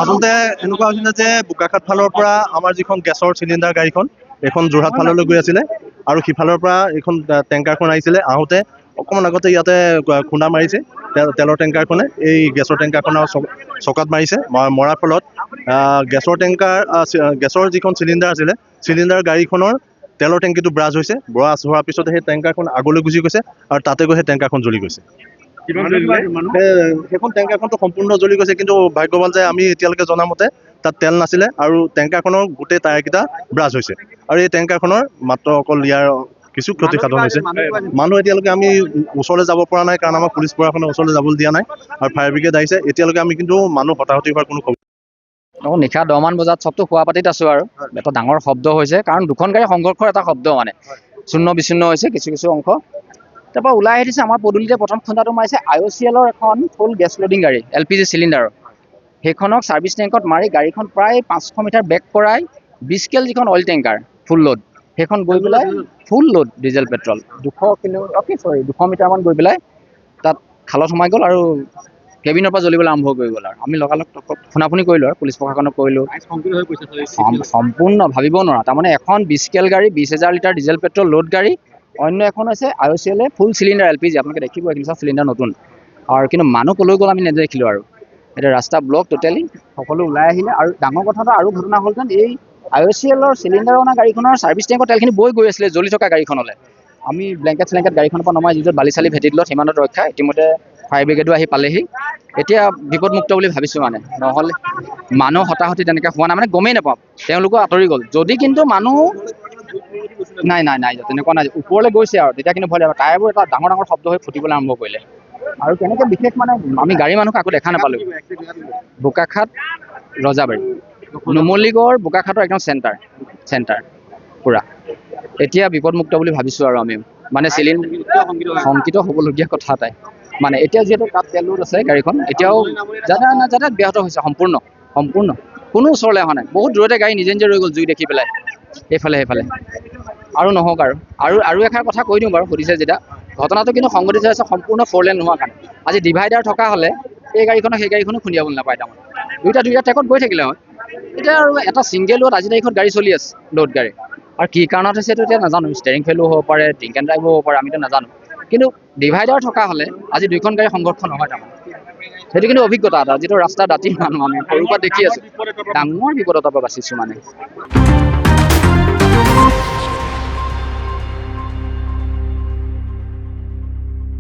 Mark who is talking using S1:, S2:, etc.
S1: আচলতে এনেকুৱা হৈছিলে যে বোকাখাট ফালৰ পৰা আমাৰ যিখন গেছৰ চিলিণ্ডাৰ গাড়ীখন এখন যোৰহাট ফাললৈ গৈ আছিলে আৰু সিফালৰ পৰা এইখন টেংকাৰখন আহিছিলে। আহোঁতে অকণমান আগতে ইয়াতে খুন্দা মাৰিছে তেলৰ টেংকাৰখনে, এই গেছৰ টেংকাৰখনৰ চকাত মাৰিছে। মৰাৰ ফলত গেছৰ যিখন চিলিণ্ডাৰ আছিলে, চিলিণ্ডাৰ গাড়ীখনৰ তেলৰ টেংকিটো ব্ৰাছ হৈছে। ব্ৰাছ হোৱাৰ পিছতে সেই টেংকাৰখন আগলৈ গুচি গৈছে আৰু তাতে গৈ সেই টেংকাৰখন জ্বলি গৈছে। সেইখন টেংকাৰখনটো সম্পূৰ্ণ জ্বলি গৈছে, কিন্তু ভাগ্যৱান যে আমি এতিয়ালৈকে জনামতে তাত তেল নাছিলে আৰু টেংকাৰখনৰ গোটেই টায়াৰকেইটা ব্ৰাছ হৈছে। আৰু এই টেংকাৰখনৰ মাত্ৰ অকল ইয়াৰ কিছু ক্ষতিসাধন হৈছে। মানুহ এতিয়ালৈকে আমি ওচৰলৈ যাব পৰা নাই, কাৰণ আমাৰ পুলিচ প্ৰশাসনে ওচৰলৈ যাবলৈ দিয়া নাই আৰু ফায়াৰ ব্ৰিগেড আহিছে। এতিয়ালৈকে আমি কিন্তু মানুহ হতাহতি হোৱাৰ কোনো খবৰ।
S2: নিশা 10মান বজাত চবটো খোৱা পাতিত আছোঁ আৰু এটা ডাঙৰ শব্দ হৈছে, কাৰণ দুখন গাড়ী সংঘৰ্ষৰ এটা শব্দ মানে চূৰ্ণ বিচ্ছিন্ন হৈছে কিছু কিছু অংশ। তাৰপৰা ওলাই আহিছে আমাৰ পদূলিতে প্ৰথম খুন্দাটো মাৰিছে IOCLৰ এখন ফুল গেছ লোডিং গাড়ী LPG চিলিণ্ডাৰৰ। সেইখনক ছাৰ্ভিচ টেংকত মাৰি গাড়ীখন প্ৰায় 500 মিটাৰ বেক কৰাই 20 কেল যিখন অইল টেংকাৰ ফুল লোড, সেইখন গৈ পেলাই ফুল লোড ডিজেল পেট্ৰল 200 মিটাৰমান গৈ পেলাই তাত খালত সোমাই গ'ল আৰু কেবিনৰ পৰা জ্বলিবলৈ আৰম্ভ কৰি গ'ল। আৰু আমি লগালগ ফোনাফোনি কৰিলোঁ আৰু পুলিচ প্ৰশাসনক কৰিলোঁ। সম্পূৰ্ণ ভাবিব নোৱাৰা, তাৰমানে এখন 20 কেল গাড়ী 20,000 লিটাৰ ডিজেল পেট্ৰল লোড গাড়ী, অন্য এখন হৈছে IOCL ফুল চিলিণ্ডাৰ LPG। আপোনালোকে দেখিব এইখিনি চব চিলিণ্ডাৰ নতুন, আৰু কিন্তু মানুহ ক'লৈ গ'ল আমি নেদেখিলোঁ। আৰু এতিয়া ৰাস্তা ব্লক টোটেলি, সকলো ওলাই আহিলে। আৰু ডাঙৰ কথাটো আৰু ঘটনা হ'ল যেন এই IOCLৰ চিলিণ্ডাৰ অনা গাড়ীখনৰ ছাৰ্ভিচ টেংকৰ তেলখিনি বৈ গৈ আছিলে জ্বলি থকা গাড়ীখনলৈ। আমি ব্লেংকেট গাড়ীখনৰ পৰা নমাই যিটো বালি চালি ভেটি দিলত সিমানত ৰক্ষা। ইতিমধ্যে ফায়াৰ ব্ৰিগেডো আহি পালেহি। এতিয়া বিপদমুক্ত বুলি ভাবিছোঁ, মানে নহ'লে মানুহ হতাহতি তেনেকৈ হোৱা নাই, মানে গমেই নাপাওঁ, তেওঁলোকো আঁতৰি গ'ল। যদি কিন্তু মানুহ নাই তেনেকুৱা নাই, ওপৰলৈ গৈছে আৰু তেতিয়া কিন্তু ভয় লাগিব। টায়াৰবোৰ এটা ডাঙৰ ডাঙৰ শব্দ হৈ ফুটিবলৈ আৰম্ভ কৰিলে। আৰু তেনেকৈ বিশেষ মানে আমি গাড়ী মানুহ কাকো দেখা নাপালোঁ। বোকাখাট ৰজাবাৰী নুমলীগড় বোকাখাটৰ একদম চেণ্টাৰ পূৰা এতিয়া বিপদমুক্ত বুলি ভাবিছোঁ। আৰু আমি মানে শংকিত হ'বলগীয়া কথা এটাই, মানে এতিয়া যিহেতু তাত তেল লোড আছে গাড়ীখন, এতিয়াও যাতায়াত ব্যাহত হৈছে সম্পূৰ্ণ কোনো ওচৰলৈ অহা নাই। বহুত দূৰতে গাড়ী নিজে ৰৈ গ'ল জুই দেখি পেলাই সেইফালে আৰু নহওক। আৰু এষাৰ কথা কৈ দিওঁ বাৰু, সুধিছে যেতিয়া, ঘটনাটো কিন্তু সংঘটিত হৈছে সম্পূৰ্ণ 4 লেন নোহোৱাৰ কাৰণে। আজি ডিভাইডাৰ থকা হ'লে এই গাড়ীখনক সেই গাড়ীখনো খুন্দিয়াবলৈ নাপায়, তাৰমানে দুইটা ট্ৰেকত গৈ থাকিলে হয়। এতিয়া আৰু এটা ছিংগেল লোড আজি তাৰিখত গাড়ী চলি আছে, লোড গাড়ী, আৰু কি কাৰণত হৈছে এইটো এতিয়া নাজানো। ষ্টেৰিং ফেইলো হ'ব পাৰে, ড্ৰিংক এণ্ড ড্ৰাইভ হ'ব পাৰে, আমিতো নাজানো। কিন্তু ডিভাইডাৰ থকা হ'লে আজি দুইখন গাড়ী সংঘৰ্ষ নহয়, তাৰমানে সেইটো কিন্তু অভিজ্ঞতা এটা, যিটো ৰাস্তা দাঁতি মানুহ আমি সৰুৰ পৰা দেখি আছোঁ। ডাঙৰ বিপদৰ পৰা বাচিছোঁ মানে।